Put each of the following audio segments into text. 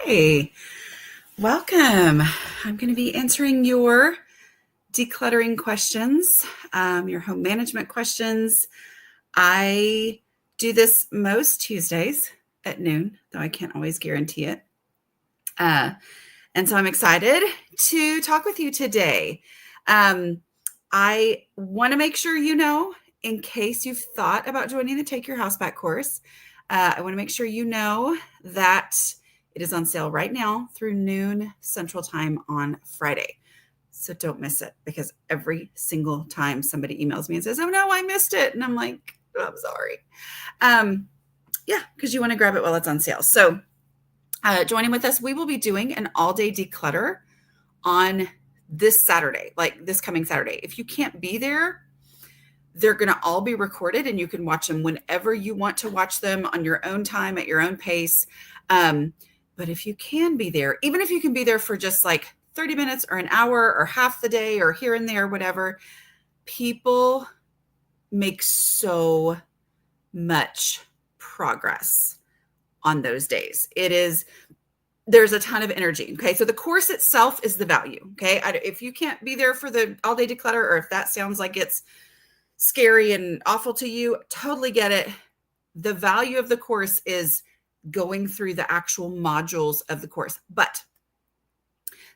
Hi, welcome. I'm going to be answering your decluttering questions, your home management questions. I do this most Tuesdays at noon, though I can't always guarantee it. And so I'm excited to talk with you today. I want to make sure you know, in case you've thought about joining the Take Your House Back course, I want to make sure you know that it is on sale right now through noon Central Time on Friday. So don't miss it, because every single time somebody emails me and says, "Oh no, I missed it." And I'm like, "Oh, I'm sorry." Yeah, because you want to grab it while it's on sale. So joining with us, we will be doing an all-day declutter on this Saturday, like this coming Saturday. If you can't be there, they're going to all be recorded and you can watch them whenever you want to watch them on your own time at your own pace. But if you can be there, even if you can be there for just like 30 minutes or an hour or half the day or here and there, whatever, people make so much progress on those days. There's a ton of energy. Okay. So the course itself is the value. Okay. If you can't be there for the all day declutter, or if that sounds like it's scary and awful to you, totally get it. The value of the course is going through the actual modules of the course. But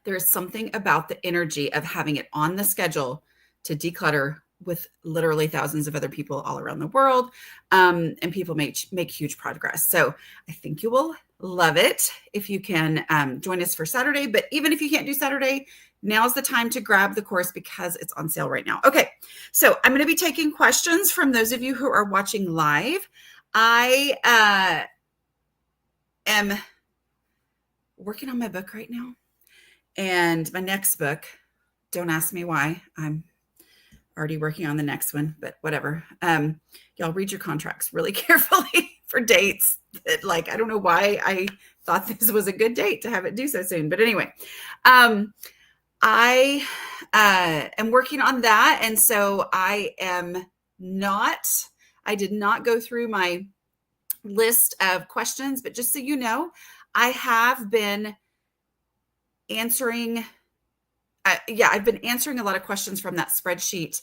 there is something about the energy of having it on the schedule to declutter with literally thousands of other people all around the world. And people make huge progress. So I think you will love it if you can join us for Saturday. But even if you can't do Saturday, now's the time to grab the course because it's on sale right now. Okay, so I'm going to be taking questions from those of you who are watching live. I am working on my book right now. And my next book, don't ask me why. I'm already working on the next one, but whatever. Y'all read your contracts really carefully for dates. Like, I don't know why I thought this was a good date to have it due so soon. But anyway, I am working on that. And so I did not go through my list of questions, but just so you know, I have been answering I've been answering a lot of questions from that spreadsheet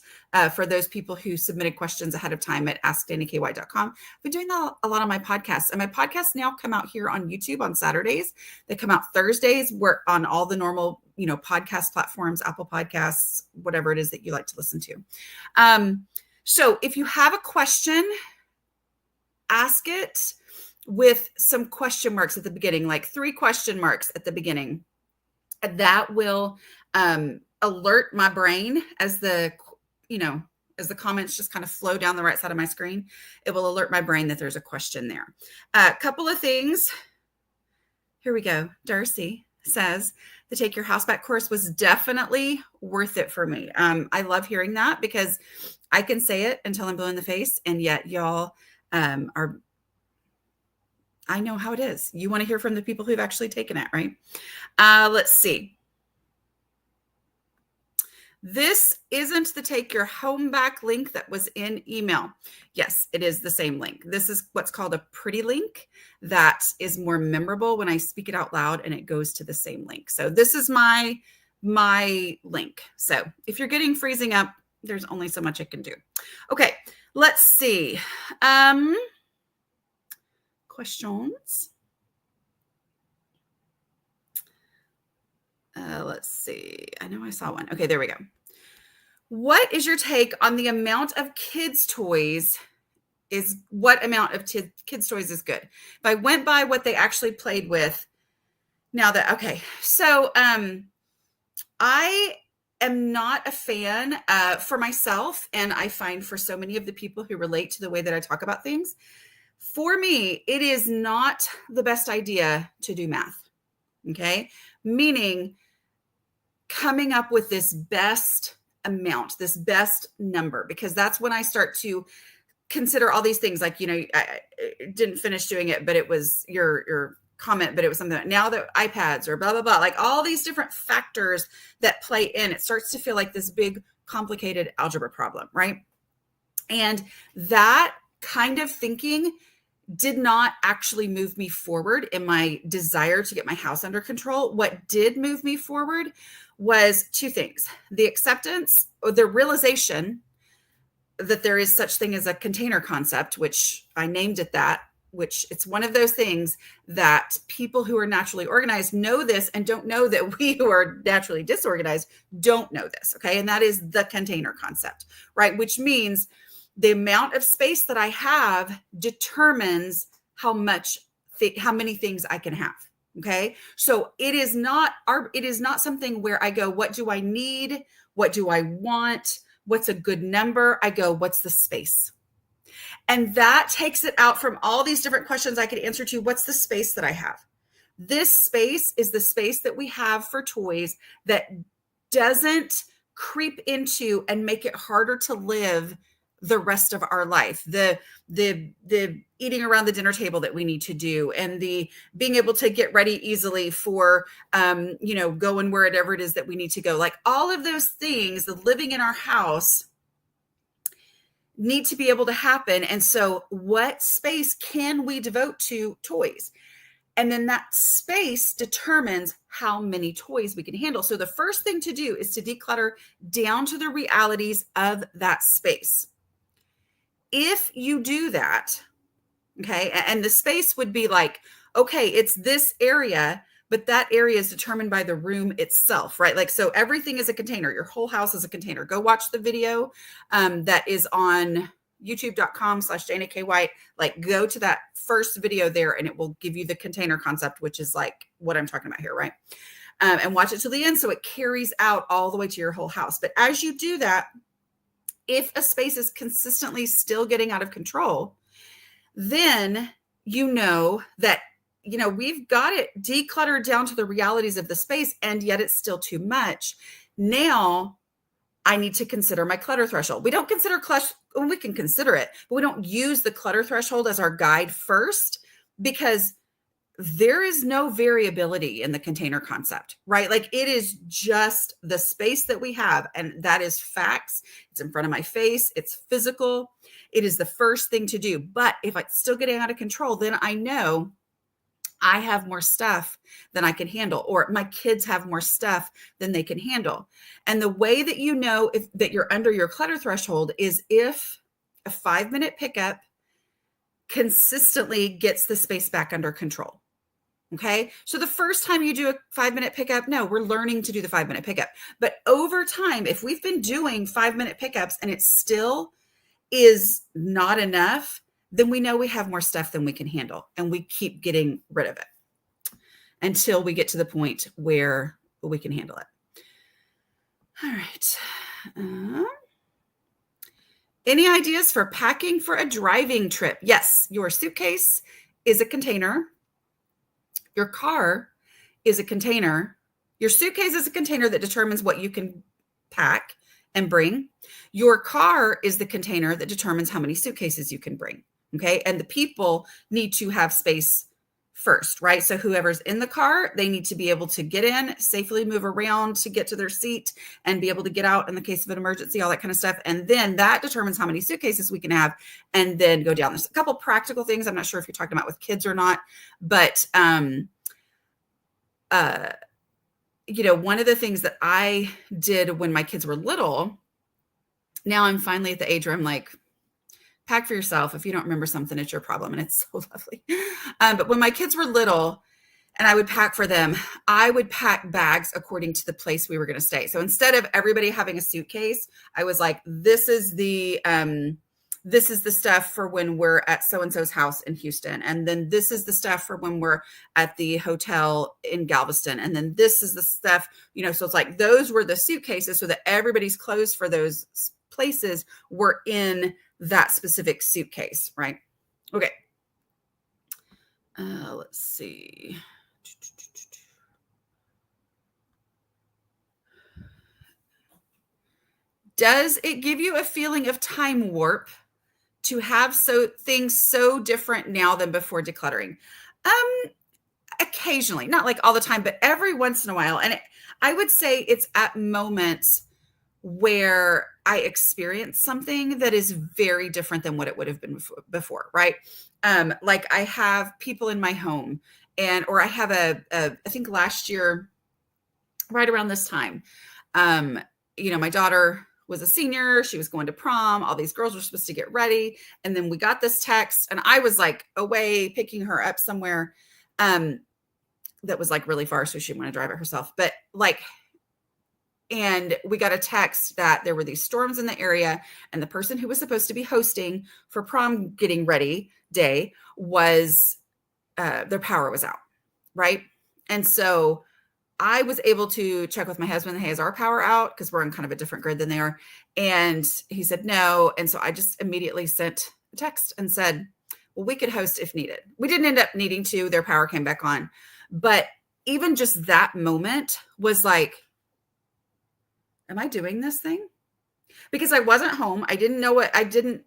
for those people who submitted questions ahead of time at askdannyky.com. I've been doing that a lot on my podcasts, and my podcasts now come out here on YouTube on Saturdays. They come out Thursdays. We're on all the normal, podcast platforms, Apple Podcasts, whatever it is that you like to listen to. So if you have a question, ask it with some question marks at the beginning, like 3 question marks at the beginning. That will alert my brain as the comments just kind of flow down the right side of my screen. It will alert my brain that there's a question there. A couple of things. Here we go. Darcy says the Take Your House Back course was definitely worth it for me. I love hearing that because I can say it until I'm blue in the face, and yet y'all I know how it is. You want to hear from the people who've actually taken it, right? Let's see. This isn't the Take Your Home Back link that was in email. Yes, it is the same link. This is what's called a pretty link that is more memorable when I speak it out loud, and it goes to the same link. So this is my link. So if you're getting freezing up, there's only so much I can do. Okay, let's see. Questions. Let's see. I know I saw one. Okay, there we go. What is your take on the amount of kids' toys? What amount of kids' toys is good? If I went by what they actually played with, so I am not a fan for myself, and I find for so many of the people who relate to the way that I talk about things, for me, it is not the best idea to do math. Okay. Meaning coming up with this best amount, this best number, because that's when I start to consider all these things. Like, I didn't finish doing it, but it was your comment, but it was something that now that iPads or blah, blah, blah, like all these different factors that play in, it starts to feel like this big, complicated algebra problem. Right. And that kind of thinking did not actually move me forward in my desire to get my house under control. What did move me forward was two things: the acceptance or the realization that there is such thing as a container concept, which I named it that, which it's one of those things that people who are naturally organized know this and don't know that we who are naturally disorganized don't know this. Okay. And that is the container concept, right? Which means the amount of space that I have determines how many things I can have. Okay. So it is not something where I go, what do I need? What do I want? What's a good number? I go, what's the space? And that takes it out from all these different questions I could answer to. What's the space that I have? This space is the space that we have for toys that doesn't creep into and make it harder to live the rest of our life. The eating around the dinner table that we need to do, and the being able to get ready easily for going wherever it is that we need to go. Like all of those things, the living in our house need to be able to happen. And so what space can we devote to toys? And then that space determines how many toys we can handle. So the first thing to do is to declutter down to the realities of that space. If you do that, okay, and the space would be like, okay, it's this area, but that area is determined by the room itself, right? Like, so everything is a container. Your whole house is a container. Go watch the video that is on youtube.com/Jana K. White. Like, go to that first video there and it will give you the container concept, which is like what I'm talking about here, right? And watch it to the end so it carries out all the way to your whole house. But as you do that, if a space is consistently still getting out of control, then you know that we've got it decluttered down to the realities of the space, and yet it's still too much. Now I need to consider my clutter threshold. We don't consider clutter, we can consider it, but we don't use the clutter threshold as our guide first, because there is no variability in the container concept, right? Like it is just the space that we have, and that is facts. It's in front of my face. It's physical. It is the first thing to do. But if it's still getting out of control, then I know I have more stuff than I can handle, or my kids have more stuff than they can handle. And the way that you know that you're under your clutter threshold is if a 5-minute pickup consistently gets the space back under control. Okay. So the first time you do a 5-minute pickup, no, we're learning to do the 5-minute pickup. But over time, if we've been doing 5-minute pickups and it still is not enough, then we know we have more stuff than we can handle, and we keep getting rid of it until we get to the point where we can handle it. All right. Any ideas for packing for a driving trip? Yes, your suitcase is a container. Your car is a container. Your suitcase is a container that determines what you can pack and bring. Your car is the container that determines how many suitcases you can bring. Okay. And the people need to have space first, right? So whoever's in the car, they need to be able to get in, safely move around to get to their seat, and be able to get out in the case of an emergency, all that kind of stuff. And then that determines how many suitcases we can have, and then go down. There's a couple practical things. I'm not sure if you're talking about with kids or not, but, one of the things that I did when my kids were little, now I'm finally at the age where I'm like, pack for yourself. If you don't remember something, it's your problem. And it's so lovely. But when my kids were little and I would pack for them, I would pack bags according to the place we were going to stay. So instead of everybody having a suitcase, I was like, this is the stuff for when we're at so-and-so's house in Houston. And then this is the stuff for when we're at the hotel in Galveston. And then this is the stuff, so it's like, those were the suitcases so that everybody's clothes for those places were in that specific suitcase, right? Okay. Let's see. Does it give you a feeling of time warp to have things so different now than before decluttering? Occasionally, not like all the time, but every once in a while. And I would say it's at moments where I experienced something that is very different than what it would have been before, right? Like I have people in my home, or I have I think last year, right around this time, my daughter was a senior. She was going to prom. All these girls were supposed to get ready. And then we got this text, and I was like away picking her up somewhere that was like really far. So she didn't want to drive it herself. But and we got a text that there were these storms in the area, and the person who was supposed to be hosting for prom getting ready day was, their power was out. Right. And so I was able to check with my husband, hey, is our power out? Because we're on kind of a different grid than they are. And he said no. And so I just immediately sent a text and said, well, we could host if needed. We didn't end up needing to. Their power came back on. But even just that moment was like, am I doing this thing? Because I wasn't home. I didn't know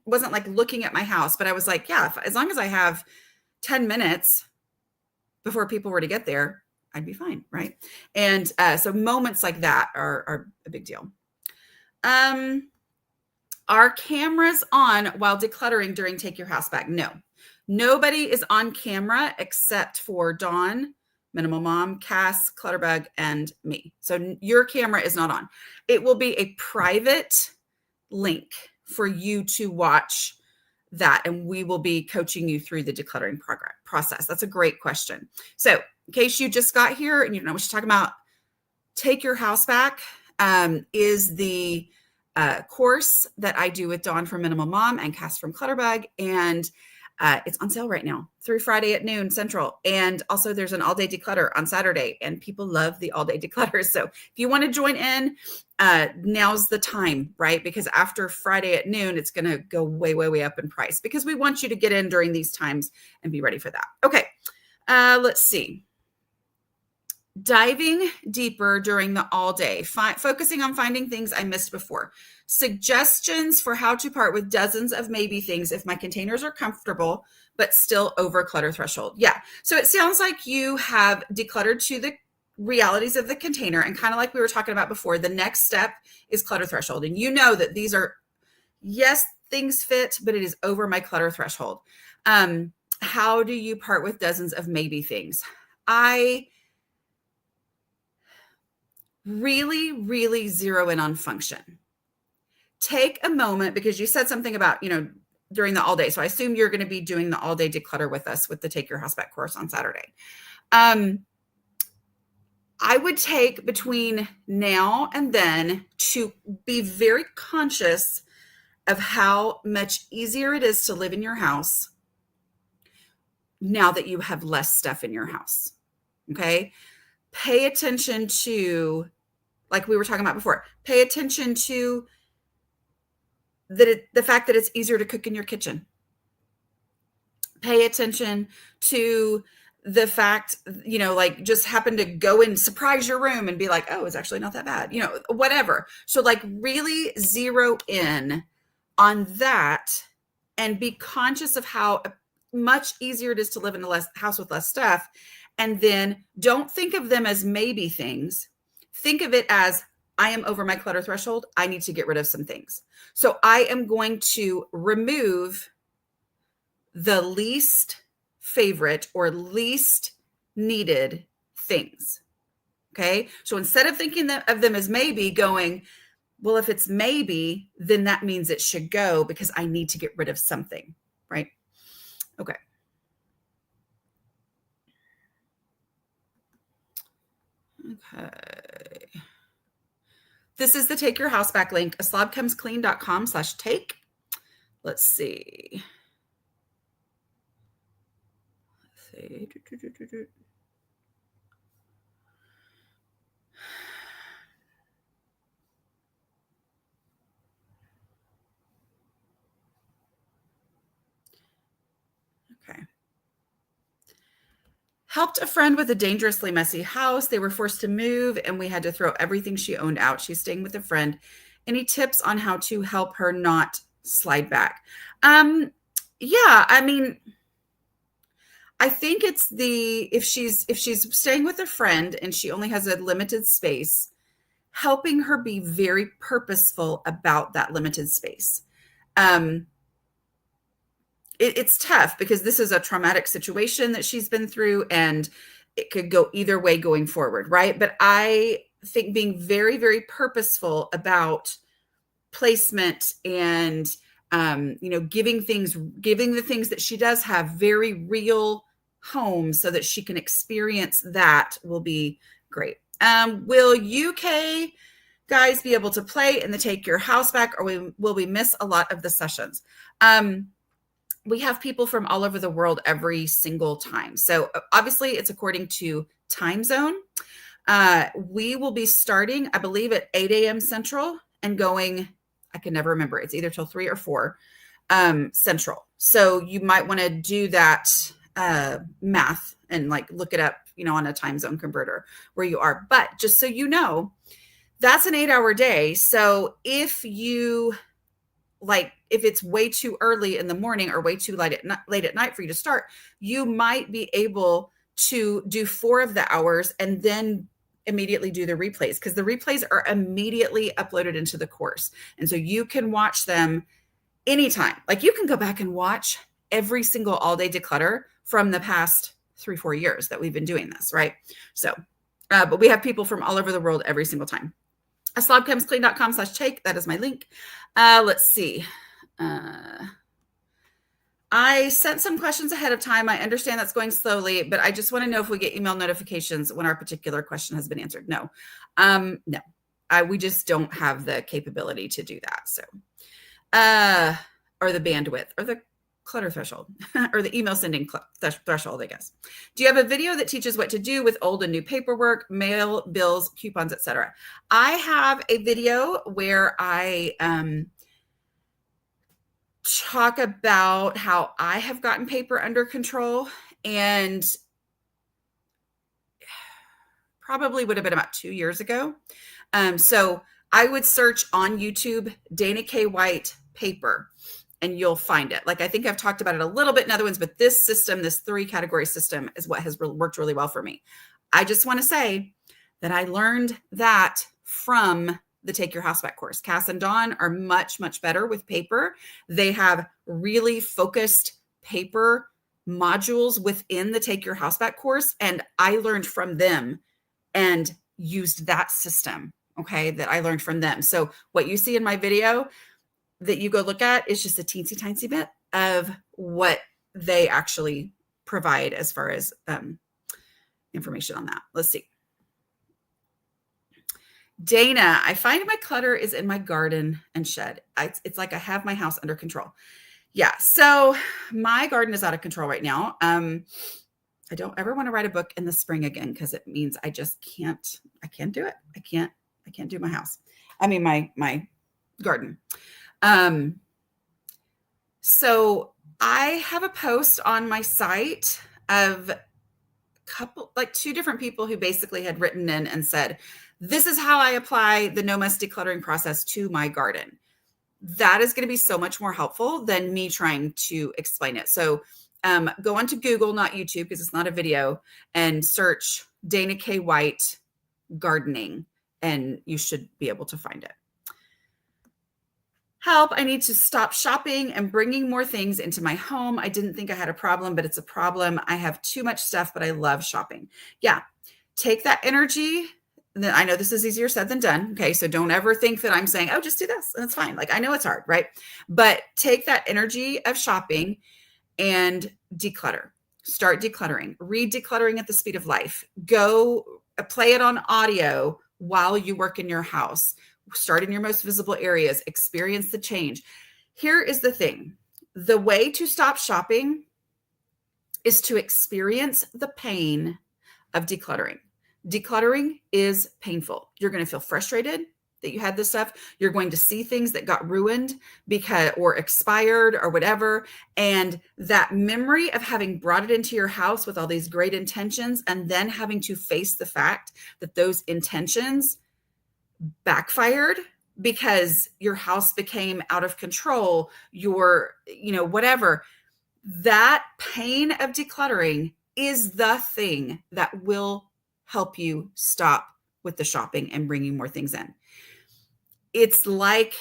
wasn't like looking at my house, but I was like, yeah, as long as I have 10 minutes before people were to get there, I'd be fine, right? And so moments like that are a big deal. Are cameras on while decluttering during Take Your House Back? No. Nobody is on camera except for Dawn, Minimal Mom, Cass, Clutterbug, and me. So your camera is not on. It will be a private link for you to watch that, and we will be coaching you through the decluttering process. That's a great question. So in case you just got here and you don't know what you're talking about, Take Your House Back is the course that I do with Dawn from Minimal Mom and Cass from Clutterbug. And it's on sale right now through Friday at noon Central. And also there's an all-day declutter on Saturday, and people love the all-day declutter. So if you want to join in, now's the time, right? Because after Friday at noon, it's going to go way, way, way up in price, because we want you to get in during these times and be ready for that. Okay, let's see. Diving deeper during the all day, focusing on finding things I missed before. Suggestions for how to part with dozens of maybe things if my containers are comfortable, but still over clutter threshold. Yeah. So it sounds like you have decluttered to the realities of the container, and kind of like we were talking about before, the next step is clutter threshold. And you know that these are, yes, things fit, but it is over my clutter threshold. How do you part with dozens of maybe things? I really, really zero in on function. Take a moment, because you said something about, during the all day. So I assume you're going to be doing the all day declutter with us with the Take Your House Back course on Saturday. I would take between now and then to be very conscious of how much easier it is to live in your house now that you have less stuff in your house. Okay. Pay attention to, like we were talking about before, pay attention to the fact that it's easier to cook in your kitchen. Pay attention to the fact, like just happen to go and surprise your room and be like, oh, it's actually not that bad, whatever. So like really zero in on that and be conscious of how much easier it is to live in a house with less stuff. And then don't think of them as maybe things. Think of it as, I am over my clutter threshold. I need to get rid of some things. So I am going to remove the least favorite or least needed things. Okay. So instead of thinking of them as maybe, going, well, if it's maybe, then that means it should go because I need to get rid of something. Right. Okay. Okay. This is the Take Your House Back link, aslobcomesclean.com/take. Let's see. Okay. Helped a friend with a dangerously messy house. They were forced to move, and we had to throw everything she owned out. She's staying with a friend. Any tips on how to help her not slide back? Yeah, I mean, I think it's if she's staying with a friend and she only has a limited space, helping her be very purposeful about that limited space. It's tough because this is a traumatic situation that she's been through, and it could go either way going forward, right? But I think being very, very purposeful about placement and giving the things that she does have very real homes so that she can experience that will be great. Will UK guys be able to play in the Take Your House Back, or will we miss a lot of the sessions? We have people from all over the world every single time. So obviously it's according to time zone. We will be starting, I believe, at 8 a.m. Central and going, I can never remember. It's either till 3 or 4 Central. So you might want to do that math and like look it up, on a time zone converter where you are. But just so you know, that's an 8-hour day. So if it's way too early in the morning or way too late at night for you to start, you might be able to do 4 of the hours and then immediately do the replays, because the replays are immediately uploaded into the course. And so you can watch them anytime. Like you can go back and watch every single all day declutter from the past 3-4 years that we've been doing this, right? So, but we have people from all over the world every single time. slobcomesclean.com/take. That is my link. Let's see. I sent some questions ahead of time. I understand that's going slowly, but I just want to know if we get email notifications when our particular question has been answered. No, no, we just don't have the capability to do that. So, or the bandwidth or the clutter threshold or the email sending threshold, I guess. Do you have a video that teaches what to do with old and new paperwork, mail, bills, coupons, etc.? I have a video where I, talk about how I have gotten paper under control, and probably would have been about 2 years ago. So I would search on YouTube, Dana K. White paper, and you'll find it. Like, I think I've talked about it a little bit in other ones, but this system, this 3-category system is what has worked really well for me. I just want to say that I learned that from the Take Your House Back course. Cass and Dawn are much, much better with paper. They have really focused paper modules within the Take Your House Back course. And I learned from them and used that system, okay, that I learned from them. So what you see in my video that you go look at is just a teensy tiny bit of what they actually provide as far as information on that. Let's see. Dana, I find my clutter is in my garden and shed. It's like I have my house under control. Yeah, so my garden is out of control right now. I don't ever want to write a book in the spring again, because it means I just can't. I can't do it. I can't do my house. I mean my garden. So I have a post on my site of like 2 different people who basically had written in and said, this is how I apply the no mess decluttering process to my garden. That is going to be so much more helpful than me trying to explain it. So go onto Google, not YouTube, because it's not a video, and search Dana K. White gardening, and you should be able to find it. Help, I need to stop shopping and bringing more things into my home. I didn't think I had a problem, but it's a problem. I have too much stuff, but I love shopping. Yeah, take that energy. I know this is easier said than done. Okay, so don't ever think that I'm saying, oh, just do this and it's fine. Like, I know it's hard, right? But take that energy of shopping and declutter. Start decluttering. Read Decluttering at the Speed of Life. Go play it on audio while you work in your house. Start in your most visible areas. Experience the change. Here is the thing. The way to stop shopping is to experience the pain of decluttering. Decluttering is painful. You're going to feel frustrated that you had this stuff. You're going to see things that got ruined or expired or whatever. And that memory of having brought it into your house with all these great intentions, and then having to face the fact that those intentions backfired because your house became out of control, whatever. That pain of decluttering is the thing that will help you stop with the shopping and bringing more things in. It's like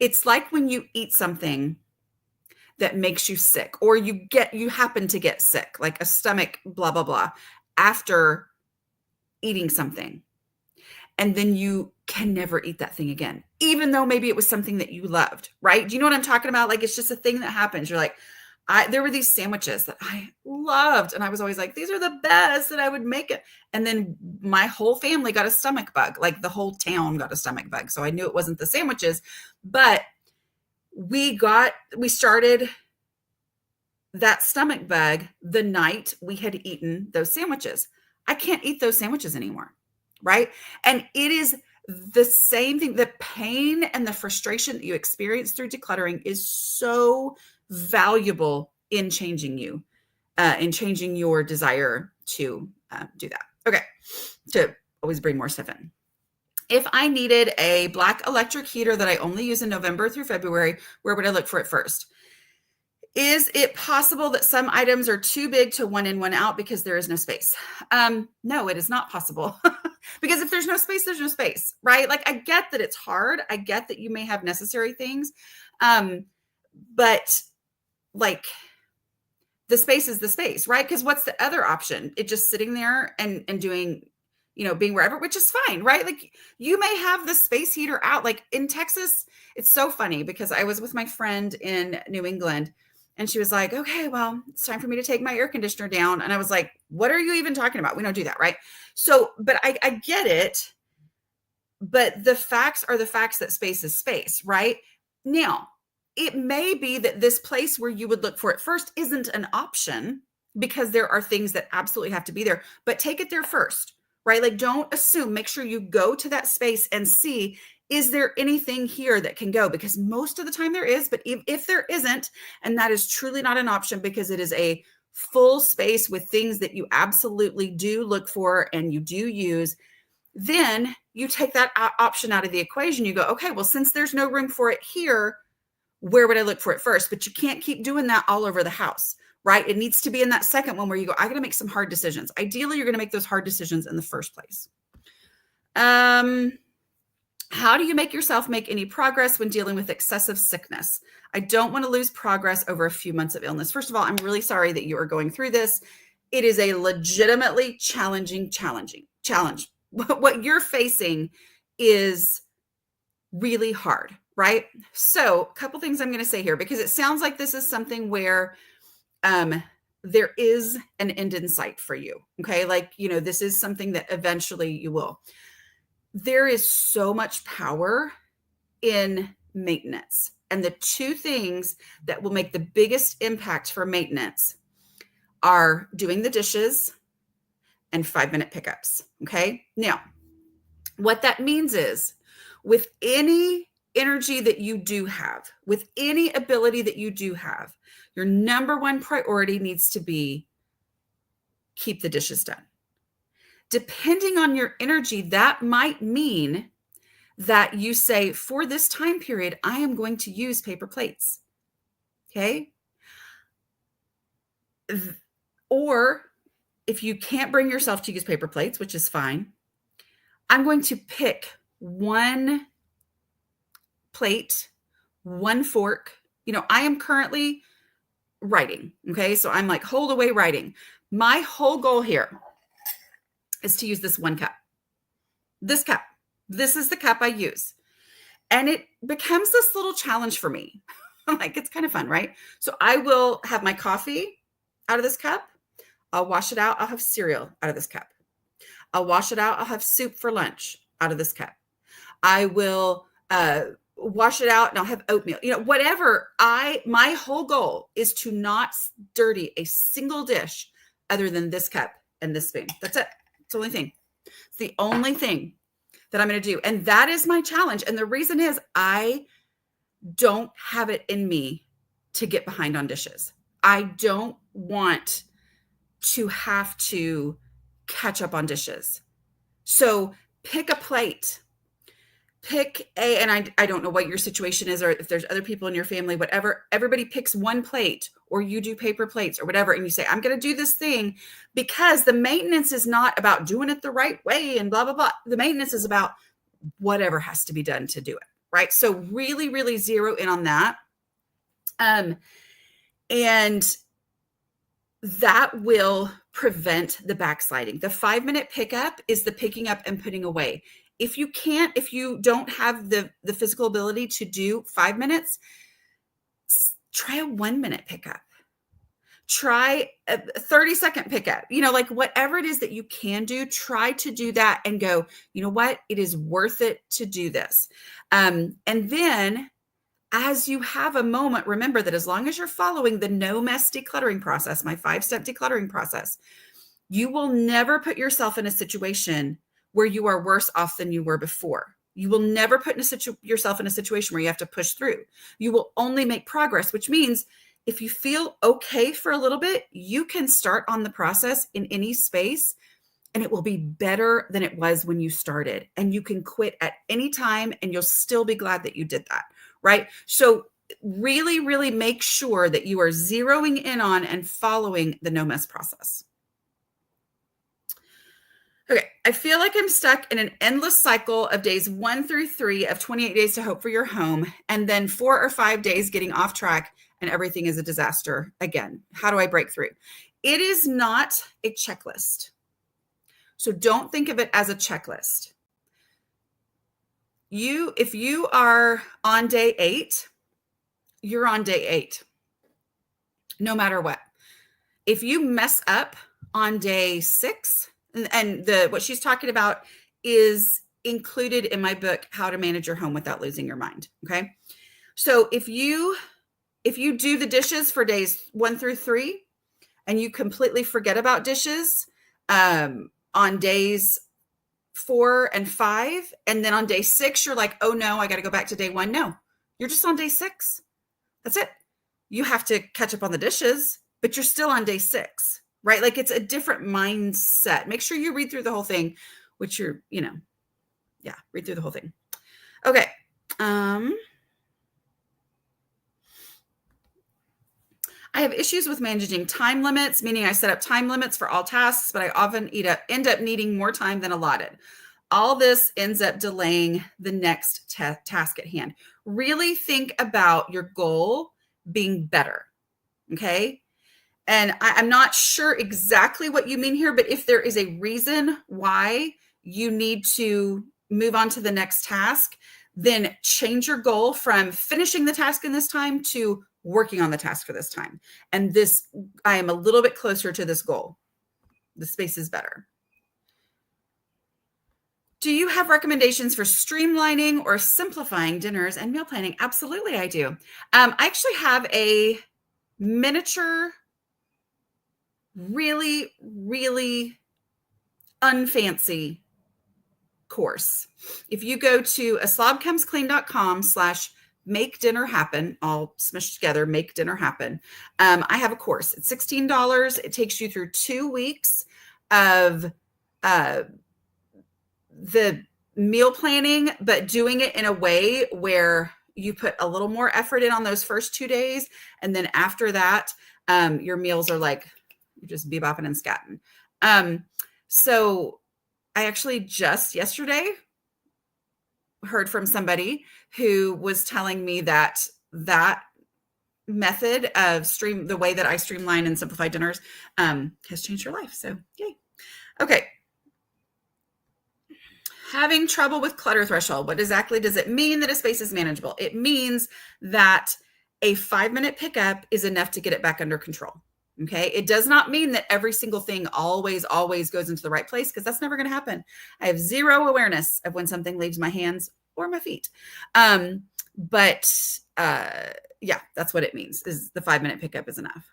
it's like when you eat something that makes you sick, or you happen to get sick, like a stomach, blah, blah, blah, after eating something. And then you can never eat that thing again, even though maybe it was something that you loved, right? Do you know what I'm talking about? Like, it's just a thing that happens. You're like, there were these sandwiches that I loved. And I was always like, these are the best, and I would make it. And then my whole family got a stomach bug. Like, the whole town got a stomach bug. So I knew it wasn't the sandwiches, but we started that stomach bug the night we had eaten those sandwiches. I can't eat those sandwiches anymore, right? And it is the same thing. The pain and the frustration that you experience through decluttering is so valuable in changing in changing your desire to do that. Okay, to always bring more stuff in. If I needed a black electric heater that I only use in November through February, where would I look for it first? Is it possible that some items are too big to one in, one out because there is no space? No, it is not possible. Because if there's no space, there's no space, right? Like, I get that it's hard. I get that you may have necessary things. But like, the space is the space, right? Because what's the other option? It just sitting there and doing, being wherever, which is fine, right? Like, you may have the space heater out. Like, in Texas, it's so funny because I was with my friend in New England, and she was like, okay, well, it's time for me to take my air conditioner down. And I was like, what are you even talking about? We don't do that, right? So, but I get it. But the facts are the facts that space is space, right? Now, it may be that this place where you would look for it first isn't an option because there are things that absolutely have to be there, but take it there first, right? Like, don't assume, make sure you go to that space and see, is there anything here that can go? Because most of the time there is, but if there isn't, and that is truly not an option because it is a full space with things that you absolutely do look for and you do use, then you take that option out of the equation. You go, okay, well, since there's no room for it here, where would I look for it first? But you can't keep doing that all over the house, right? It needs to be in that second one where you go, I got to make some hard decisions. Ideally, you're going to make those hard decisions in the first place. How do you make yourself make any progress when dealing with excessive sickness? I don't want to lose progress over a few months of illness. First of all, I'm really sorry that you are going through this. It is a legitimately challenge. What you're facing is really hard, right? So a couple things I'm going to say here, because it sounds like this is something where there is an end in sight for you. Okay. Like, this is something that eventually you will. There is so much power in maintenance. And the two things that will make the biggest impact for maintenance are doing the dishes and 5-minute pickups. Okay. Now, what that means is, with any energy that you do have, with any ability that you do have, your number one priority needs to be keep the dishes done. Depending on your energy, that might mean that you say, for this time period, I am going to use paper plates. Okay. Or if you can't bring yourself to use paper plates, which is fine, I'm going to pick one plate, one fork. I am currently writing. Okay. So I'm like, hold away writing. My whole goal here is to use this one cup. This cup. This is the cup I use. And it becomes this little challenge for me. I'm like, it's kind of fun, right? So I will have my coffee out of this cup. I'll wash it out. I'll have cereal out of this cup. I'll wash it out. I'll have soup for lunch out of this cup. I will wash it out and I'll have oatmeal, whatever. My whole goal is to not dirty a single dish other than this cup and this spoon. That's it. It's the only thing. It's the only thing that I'm going to do. And that is my challenge. And the reason is I don't have it in me to get behind on dishes. I don't want to have to catch up on dishes. So pick a plate, pick and I don't know what your situation is, or if there's other people in your family, whatever, everybody picks one plate, or you do paper plates or whatever. And you say, I'm going to do this thing, because the maintenance is not about doing it the right way and blah, blah, blah. The maintenance is about whatever has to be done to do it. Right. So really, really zero in on that. And that will prevent the backsliding. The 5-minute pickup is the picking up and putting away. If you don't have the physical ability to do 5 minutes, try a 1-minute pickup. Try a 30-second pickup. Like whatever it is that you can do, try to do that and go, you know what? It is worth it to do this. And then as you have a moment, remember that as long as you're following the no mess decluttering process, my 5-step decluttering process, you will never put yourself in a situation where you are worse off than you were before. You will never put yourself in a situation where you have to push through. You will only make progress, which means if you feel okay for a little bit, you can start on the process in any space, and it will be better than it was when you started. And you can quit at any time and you'll still be glad that you did that, right? So really, really make sure that you are zeroing in on and following the no mess process. Okay, I feel like I'm stuck in an endless cycle of days 1 through 3 of 28 days to hope for your home, and then 4 or 5 days getting off track and everything is a disaster again. How do I break through? It is not a checklist. So don't think of it as a checklist. If you are on day 8, you're on day 8, no matter what. If you mess up on day 6, and what she's talking about is included in my book, How to Manage Your Home Without Losing Your Mind. Okay. So if you do the dishes for days 1 through 3 and you completely forget about dishes on days 4 and 5, and then on day 6, you're like, oh no, I got to go back to day 1. No, you're just on day 6. That's it. You have to catch up on the dishes, but you're still on day 6. Right? Like it's a different mindset. Make sure you read through the whole thing, which read through the whole thing. Okay. I have issues with managing time limits, meaning I set up time limits for all tasks, but I often end up needing more time than allotted. All this ends up delaying the next task at hand. Really think about your goal being better. Okay. And I'm not sure exactly what you mean here, but if there is a reason why you need to move on to the next task, then change your goal from finishing the task in this time to working on the task for this time. And I am a little bit closer to this goal. The space is better. Do you have recommendations for streamlining or simplifying dinners and meal planning? Absolutely, I do. I actually have a miniature, really, really unfancy course. If you go to aslobcomesclean.com/make dinner happen, all smushed together, make dinner happen. I have a course. It's $16. It takes you through 2 weeks of the meal planning, but doing it in a way where you put a little more effort in on those first 2 days. And then after that, your meals are like, you're just bebopping and scatting. So I actually just yesterday heard from somebody who was telling me that method of the way that I streamline and simplify dinners has changed your life. So yay. Okay. Having trouble with clutter threshold. What exactly does it mean that a space is manageable? It means that a 5-minute pickup is enough to get it back under control. Okay. It does not mean that every single thing always goes into the right place, because that's never going to happen. I have zero awareness of when something leaves my hands or my feet. Yeah, that's what it means, is the 5-minute pickup is enough.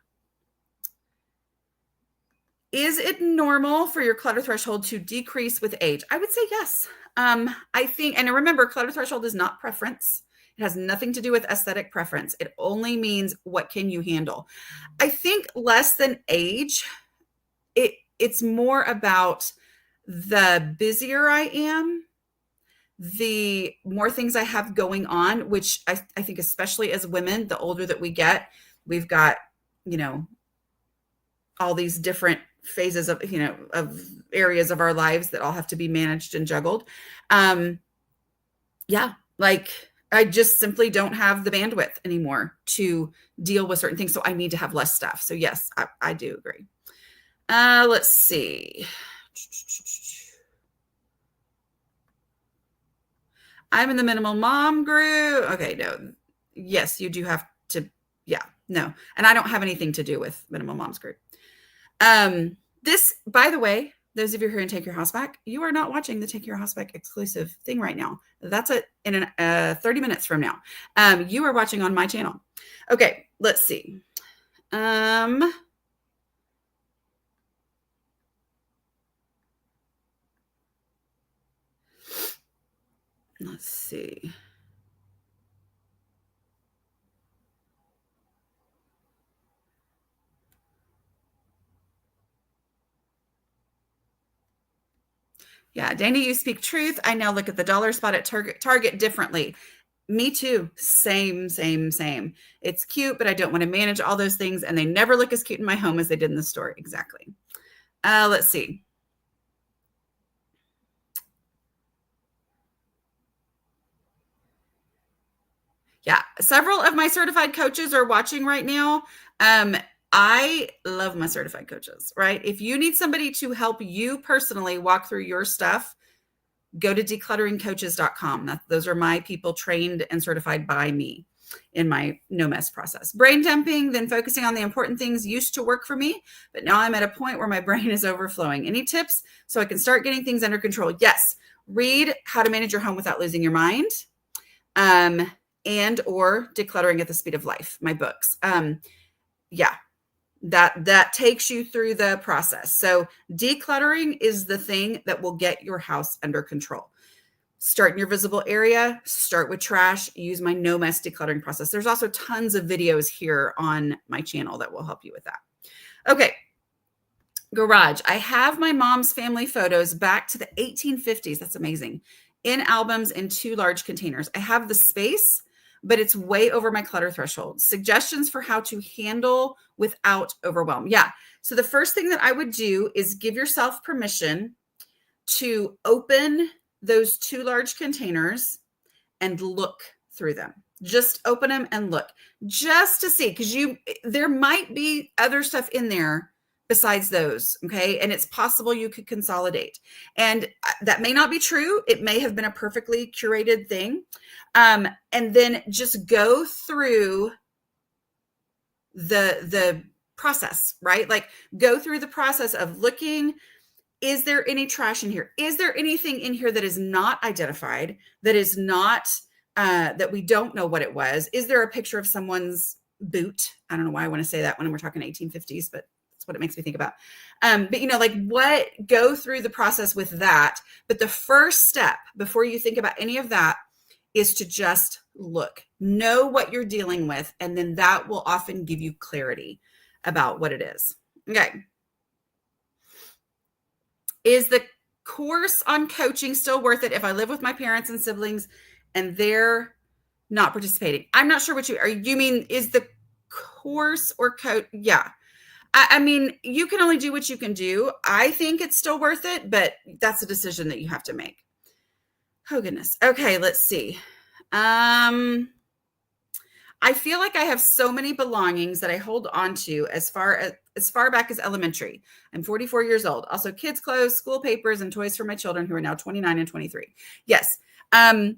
Is it normal for your clutter threshold to decrease with age? I would say yes. I think, and remember, clutter threshold is not preference. It has nothing to do with aesthetic preference. It only means what can you handle. I think less than age, it's more about the busier I am, the more things I have going on, which I think especially as women, the older that we get, we've got, you know, all these different phases of, you know, of areas of our lives that all have to be managed and juggled. Yeah, like I just simply don't have the bandwidth anymore to deal with certain things. So I need to have less stuff. So yes, I do agree. Let's see. I'm in the minimal mom group. Okay, no. Yes, you do have to. Yeah, no. And I don't have anything to do with minimal moms group. This, by the way, those of you who are going to take your house back, you are not watching the Take Your House Back exclusive thing right now. That's in 30 minutes from now. You are watching on my channel. Okay, let's see. Let's see. Yeah, Dana, you speak truth. I now look at the dollar spot at Target differently. Me too. Same. It's cute, but I don't want to manage all those things, and they never look as cute in my home as they did in the store. Exactly. Let's see. Yeah, several of my certified coaches are watching right now. I love my certified coaches, right? If you need somebody to help you personally walk through your stuff, go to declutteringcoaches.com. Those are my people trained and certified by me in my no mess process. Brain dumping, then focusing on the important things used to work for me, but now I'm at a point where my brain is overflowing. Any tips so I can start getting things under control? Yes. Read How to Manage Your Home Without Losing Your Mind. And or Decluttering at the Speed of Life, my books. Yeah, that takes you through the process. So decluttering is the thing that will get your house under control. Start in your visible area, start with trash, use my no mess decluttering process. There's also tons of videos here on my channel that will help you with that. Okay. Garage. I have my mom's family photos back to the 1850s. That's amazing. In albums in 2 large containers. I have the space, but it's way over my clutter threshold. Suggestions for how to handle without overwhelm. Yeah. So the first thing that I would do is give yourself permission to open those 2 large containers and look through them. Just open them and look just to see, because there might be other stuff in there besides those. Okay. And it's possible you could consolidate, and that may not be true. It may have been a perfectly curated thing. And then just go through the process, right? Like go through the process of looking. Is there any trash in here? Is there anything in here that is not identified, that is not, that we don't know what it was? Is there a picture of someone's boot? I don't know why I want to say that when we're talking 1850s, but that's what it makes me think about. But go through the process with that. But the first step before you think about any of that is to just look, know what you're dealing with. And then that will often give you clarity about what it is. Okay. Is the course on coaching still worth it if I live with my parents and siblings and they're not participating? I'm not sure what you mean. Is the course or coach? Yeah. I mean, you can only do what you can do. I think it's still worth it, but that's a decision that you have to make. Oh, goodness. Okay, let's see. I feel like I have so many belongings that I hold on to as far back as elementary. I'm 44 years old. Also kids' clothes, school papers, and toys for my children who are now 29 and 23. Yes. My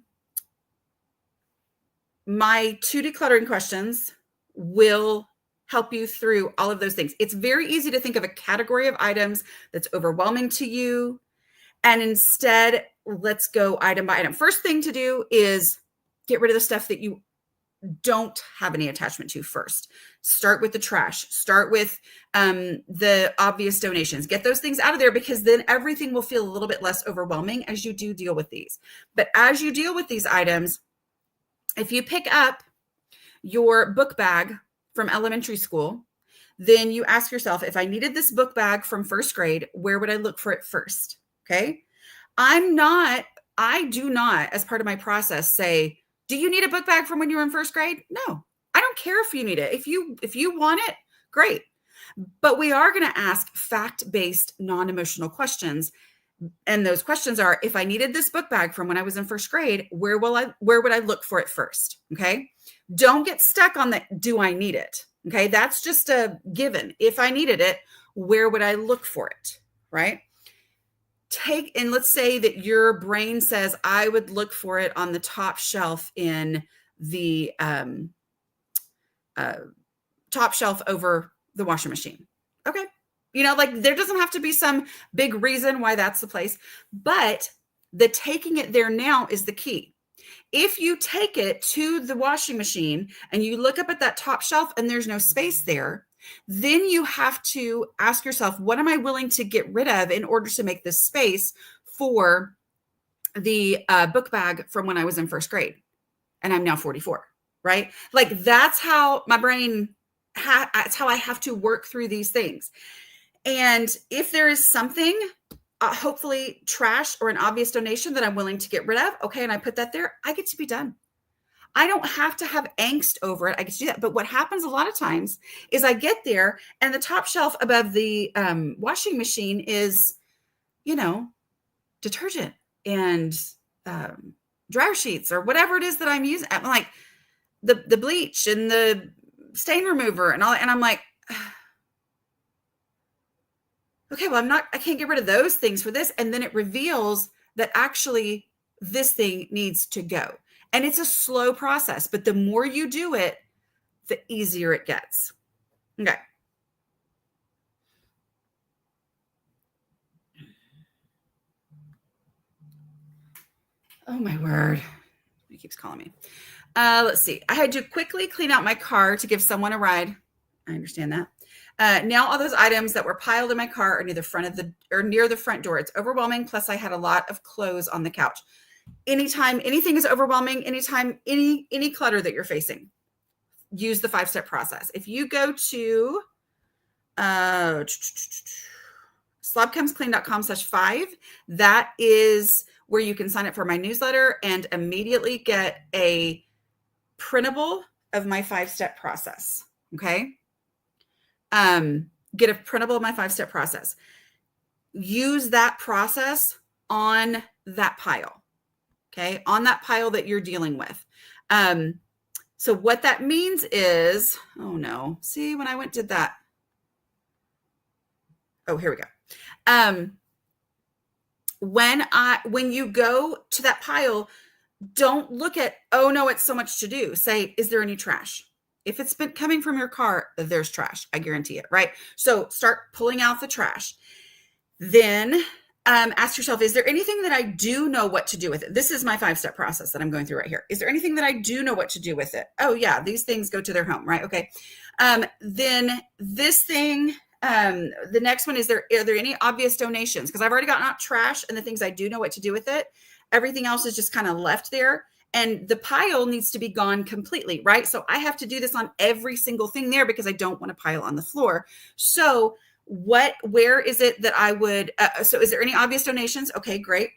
2 decluttering questions will help you through all of those things. It's very easy to think of a category of items that's overwhelming to you. And instead, let's go item by item. First thing to do is get rid of the stuff that you don't have any attachment to first. Start with the trash. Start with the obvious donations. Get those things out of there, because then everything will feel a little bit less overwhelming as you do deal with these. But as you deal with these items, if you pick up your book bag from elementary school, then you ask yourself, if I needed this book bag from first grade, where would I look for it first? Okay. I'm not I do not, as part of my process, say, do you need a book bag from when you were in first grade? No, I don't care if you need it. If you want it, great. But we are going to ask fact-based, non-emotional questions. And those questions are, if I needed this book bag from when I was in first grade, where would I look for it first? Okay. Don't get stuck on the, do I need it? Okay. That's just a given. If I needed it, where would I look for it? Right. And let's say that your brain says, I would look for it on the top shelf in the top shelf over the washing machine. Okay. Like there doesn't have to be some big reason why that's the place, but the taking it there now is the key. If you take it to the washing machine and you look up at that top shelf and there's no space there, then you have to ask yourself, what am I willing to get rid of in order to make this space for the book bag from when I was in first grade? And I'm now 44, right? Like that's how my brain, that's how I have to work through these things. And if there is something, hopefully trash or an obvious donation that I'm willing to get rid of, okay, and I put that there, I get to be done. I don't have to have angst over it. I get to do that. But what happens a lot of times is I get there and the top shelf above the washing machine is, detergent and dryer sheets or whatever it is that I'm using. I'm like the bleach and the stain remover and all, and I'm like, okay, well, I can't get rid of those things for this. And then it reveals that actually this thing needs to go. And it's a slow process, but the more you do it, the easier it gets. Okay. Oh my word. He keeps calling me. Let's see. I had to quickly clean out my car to give someone a ride. I understand that. Now all those items that were piled in my car are near the front door. It's overwhelming. Plus I had a lot of clothes on the couch. Anytime anything is overwhelming, anytime any clutter that you're facing, use the 5-step process. If you go to slobcomesclean.com/5, that is where you can sign up for my newsletter and immediately get a printable of my 5-step process. Okay. Get a printable of my 5-step process. Use that process on that pile. Okay. On that pile that you're dealing with. So what that means is, oh no, see when I did that. Oh, here we go. When you go to that pile, don't look at, oh no, it's so much to do. Say, is there any trash? If it's been coming from your car, there's trash. I guarantee it, right? So start pulling out the trash. Then ask yourself, is there anything that I do know what to do with it? This is my 5-step process that I'm going through right here. Is there anything that I do know what to do with it? Oh yeah, these things go to their home, right? Okay. Then this thing, the next one is are there any obvious donations? Because I've already gotten out trash and the things I do know what to do with it. Everything else is just kind of left there. And the pile needs to be gone completely, right? So I have to do this on every single thing there because I don't want to pile on the floor. So where is it that I would, so is there any obvious donations? Okay, great.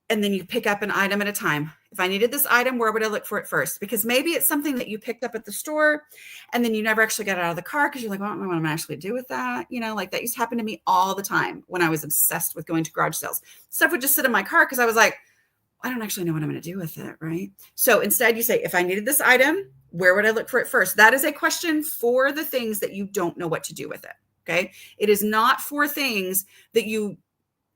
And then you pick up an item at a time. If I needed this item, where would I look for it first? Because maybe it's something that you picked up at the store and then you never actually got it out of the car because you're like, well, I don't know what I'm actually do with that. Like that used to happen to me all the time when I was obsessed with going to garage sales. Stuff would just sit in my car because I was like, I don't actually know what I'm going to do with it, right? So instead you say, if I needed this item, where would I look for it first? That is a question for the things that you don't know what to do with it, okay? It is not for things that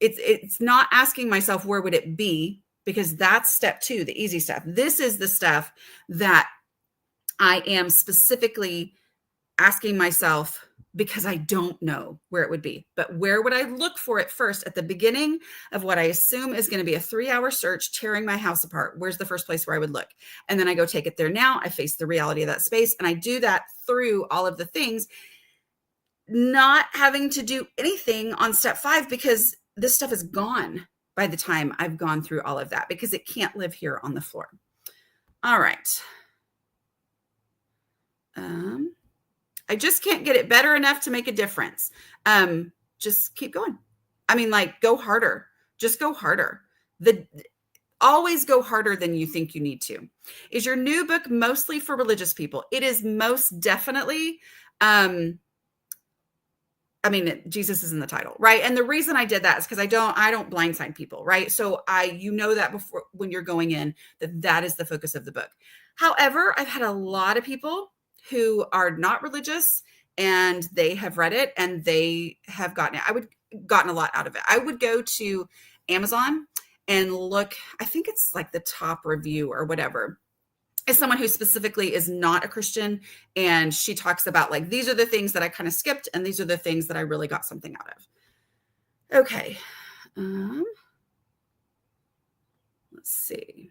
it's not asking myself, where would it be? Because that's step 2, the easy stuff. This is the stuff that I am specifically asking myself because I don't know where it would be. But where would I look for it first at the beginning of what I assume is going to be a 3-hour search tearing my house apart? Where's the first place where I would look? And then I go take it there now. I face the reality of that space. And I do that through all of the things, not having to do anything on step 5 because this stuff is gone by the time I've gone through all of that because it can't live here on the floor. All right. I just can't get it better enough to make a difference. Just keep going. I mean, like, go harder. Just go harder. Always go harder than you think you need to. Is your new book mostly for religious people? It is most definitely. Jesus is in the title, right? And the reason I did that is because I don't blindside people, right? So that before, when you're going in, that is the focus of the book. However, I've had a lot of people who are not religious and they have read it and they have gotten a lot out of it. I would go to Amazon and look, I think it's like the top review or whatever, is someone who specifically is not a Christian. And she talks about like, these are the things that I kind of skipped. And these are the things that I really got something out of. Okay. Let's see.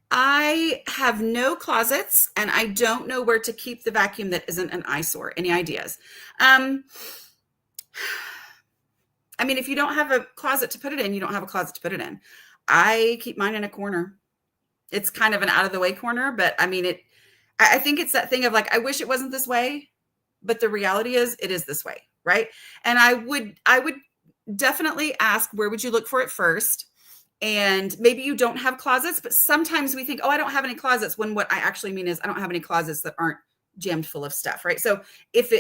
I have no closets and I don't know where to keep the vacuum that isn't an eyesore. Any ideas? If you don't have a closet to put it in, you don't have a closet to put it in. I keep mine in a corner. It's kind of an out of the way corner, but I think it's that thing of like, I wish it wasn't this way, but the reality is it is this way. Right. And I would definitely ask, where would you look for it first? And maybe you don't have closets, but sometimes we think, oh, I don't have any closets, when what I actually mean is I don't have any closets that aren't jammed full of stuff, right? So if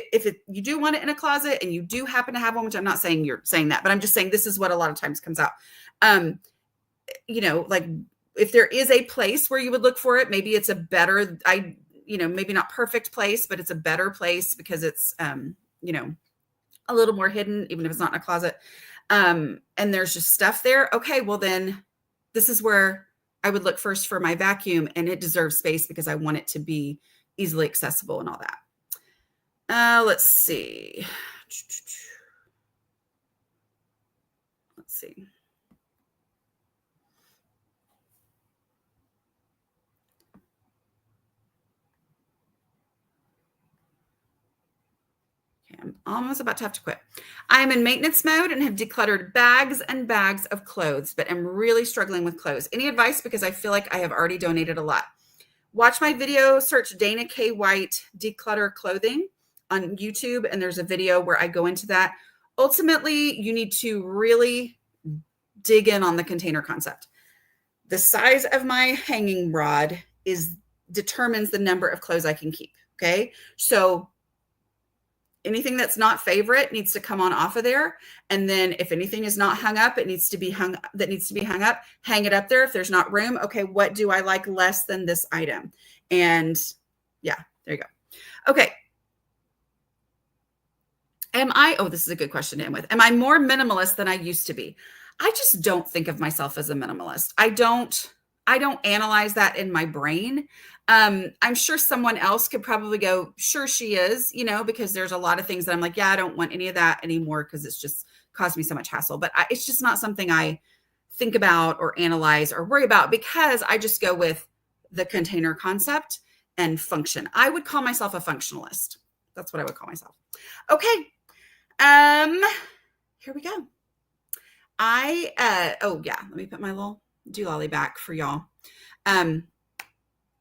you do want it in a closet and you do happen to have one, which I'm not saying you're saying that, but I'm just saying this is what a lot of times comes out. Like if there is a place where you would look for it, maybe it's a better, maybe not perfect place, but it's a better place because it's, a little more hidden, even if it's not in a closet. And there's just stuff there. Okay, well then this is where I would look first for my vacuum, and it deserves space because I want it to be easily accessible and all that. Let's see. I'm almost about to have to quit. I am in maintenance mode and have decluttered bags and bags of clothes, but I'm really struggling with clothes. Any advice? Because I feel like I have already donated a lot. Watch my video, search Dana K. White declutter clothing on YouTube, and there's a video where I go into that. Ultimately, you need to really dig in on the container concept. The size of my hanging rod determines the number of clothes I can keep. Okay. So anything that's not favorite needs to come on off of there. And then if anything is not hung up, it needs to be hung up, hang it up there. If there's not room, okay, what do I like less than this item? And yeah, there you go. Okay. This is a good question to end with. Am I more minimalist than I used to be? I just don't think of myself as a minimalist. I don't analyze that in my brain. I'm sure someone else could probably go, sure she is, because there's a lot of things that I'm like, yeah, I don't want any of that anymore because it's just caused me so much hassle. But it's just not something I think about or analyze or worry about, because I just go with the container concept and function. I would call myself a functionalist. That's what I would call myself. Okay. Here we go. Let me put my little doolally back for y'all.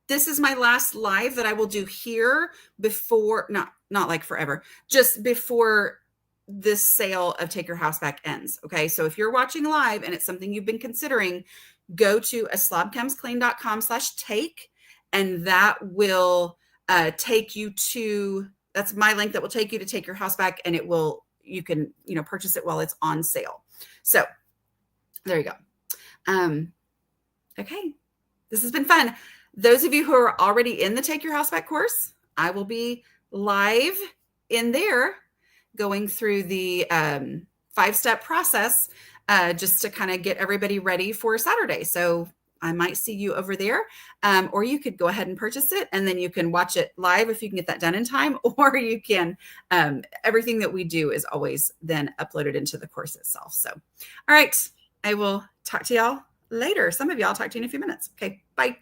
This is my last live that I will do here before, not like forever, just before this sale of Take Your House Back ends. Okay. So if you're watching live and it's something you've been considering, go to aslobcomesclean.com/take, and that will take you to, that's my link that will take you to Take Your House Back, and you can purchase it while it's on sale. So there you go. Okay. This has been fun. Those of you who are already in the Take Your House Back course, I will be live in there going through the 5-step process just to kind of get everybody ready for Saturday. So I might see you over there, or you could go ahead and purchase it, and then you can watch it live if you can get that done in time, or you can, everything that we do is always then uploaded into the course itself. So, all right, I will talk to y'all later. Some of y'all I'll talk to you in a few minutes. Okay, bye.